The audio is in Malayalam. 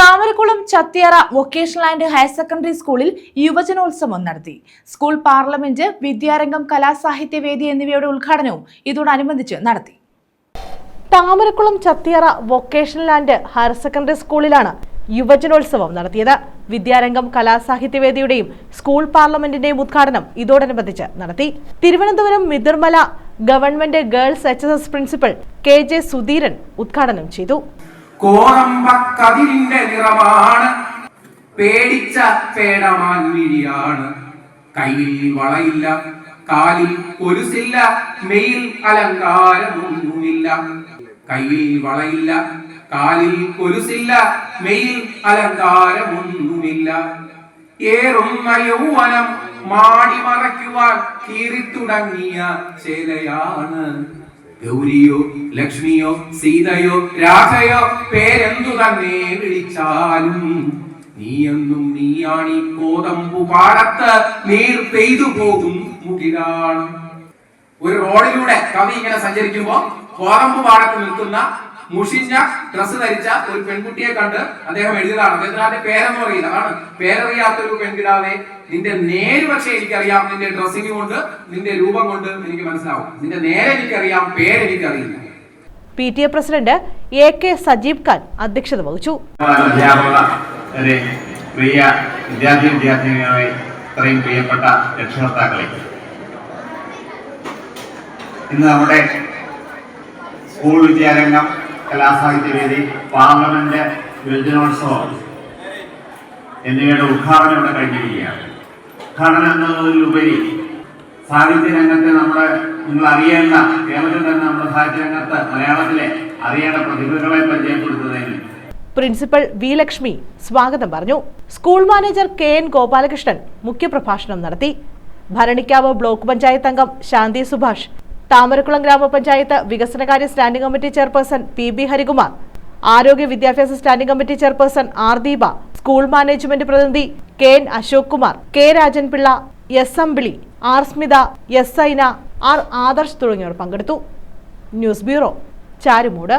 Thamarakulam Chathiyara vocational and higher secondary സ്കൂളിൽ യുവജനോത്സവം നടത്തി. സ്കൂൾ പാർലമെന്റ്, വിദ്യാരംഗം, കലാസാഹിത്യവേദി എന്നിവയുടെ ഉദ്ഘാടനവും ഇതോടനുബന്ധിച്ച് നടത്തി. Thamarakkulam Chathiyara vocational and higher secondary സ്കൂളിലാണ് യുവജനോത്സവം നടത്തിയത്. വിദ്യാരംഗം, കലാസാഹിത്യവേദിയുടെയും സ്കൂൾ പാർലമെന്റിന്റെയും ഉദ്ഘാടനം ഇതോടനുബന്ധിച്ച് നടത്തി. Thiruvananthapuram Mithirmala government girls HSS principal KJ Sudheeran ഉദ്ഘാടനം ചെയ്തു. കോറമ്പക്കതിരിന്റെ നിറമാണ്, പേടിച്ച പേടമാൻവിഴിയാണ്. കയ്യിൽ വളയില്ല, കാലിൽ കൊലുസില്ല, മെയിൽ അലങ്കാരമൊന്നുമില്ല. കയ്യിൽ വളയില്ല, കാലിൽ കൊലുസില്ല, മെയിൽ അലങ്കാരമൊന്നുമില്ല. ഏറുന്ന യൗവനം മാടി മറയ്ക്കുവാൻ കീറിത്തുടങ്ങിയ ചേലയാണ്. ഗൗരിയോ ലക്ഷ്മിയോ സീതയോ രാധയോ പേരെന്തു തന്നെ വിളിച്ചാലും നീയെന്നും നീയാണീ കോതമ്പു പാടത്ത് നീർ പെയ്തു പോകും മുകിലാണ്. ഒരു റോഡിലൂടെ കവി ഇങ്ങനെ സഞ്ചരിക്കുമ്പോ കോതമ്പു പാടത്ത് നിൽക്കുന്ന മുഷിഞ്ഞ ഡ്രസ്സ് ധരിച്ച ഒരു പെൺകുട്ടിയെ കണ്ട് അദ്ദേഹം എഴുതിയതാണ്. അദ്ദേഹത്തിന്റെ പേരെന്ന് പറയില്ല, അതാണ് പേരറിയാത്തൊരു പെൺകിടാവെ, നിന്റെ നേര് പക്ഷെ എനിക്കറിയാം, നിന്റെ ഡ്രസ്സിംഗ് കൊണ്ട്, നിന്റെ രൂപം കൊണ്ട് എനിക്ക് മനസ്സിലാവും, നിന്റെ നേരെ എനിക്കറിയാം, പേരെനിക്കറിയില്ല. PTA president AK Sajeeb Khan അധ്യക്ഷത വഹിച്ചു. പ്രിയ വിദ്യാർത്ഥിനികളെ, ഇത്രയും പ്രിയപ്പെട്ട രക്ഷകർത്താക്കളെ, ഇന്ന് നമ്മുടെ സ്കൂൾ വിദ്യാരംഗം, കലാസാഹിത്യവേദി, പാർലമെന്റ്, യുവജനോത്സവം എന്നിവയുടെ ഉദ്ഘാടനം ഇവിടെ കഴിഞ്ഞിരിക്കുകയാണ്. ഉദ്ഘാടനം എന്നതിലുപരി സാഹിത്യ രംഗത്തെ നിങ്ങൾ അറിയേണ്ട, കേരളത്തിൽ തന്നെ നമ്മുടെ സാഹിത്യ രംഗത്ത് മലയാളത്തിലെ അറിയേണ്ട പ്രതിഭകളെ പരിചയപ്പെടുത്തുന്നതിന് പ്രിൻസിപ്പൽ V ലക്ഷ്മി സ്വാഗതം പറഞ്ഞു. സ്കൂൾ മാനേജർ KN ഗോപാലകൃഷ്ണൻ മുഖ്യപ്രഭാഷണം നടത്തി. ഭരണിക്കാവ് ബ്ലോക്ക് പഞ്ചായത്ത് അംഗം ശാന്തി സുഭാഷ്, താമരക്കുളം ഗ്രാമപഞ്ചായത്ത് വികസനകാര്യ standing committee chairperson PB Harikumar, ആരോഗ്യ വിദ്യാഭ്യാസ standing committee chairperson R Deepa, school management പ്രതിനിധി KN Ashok Kumar, K Rajan Pillai, S Ambili, R Smitha, S Saina, R Adarsh തുടങ്ങിയവർ പങ്കെടുത്തു. News bureau, Charummood.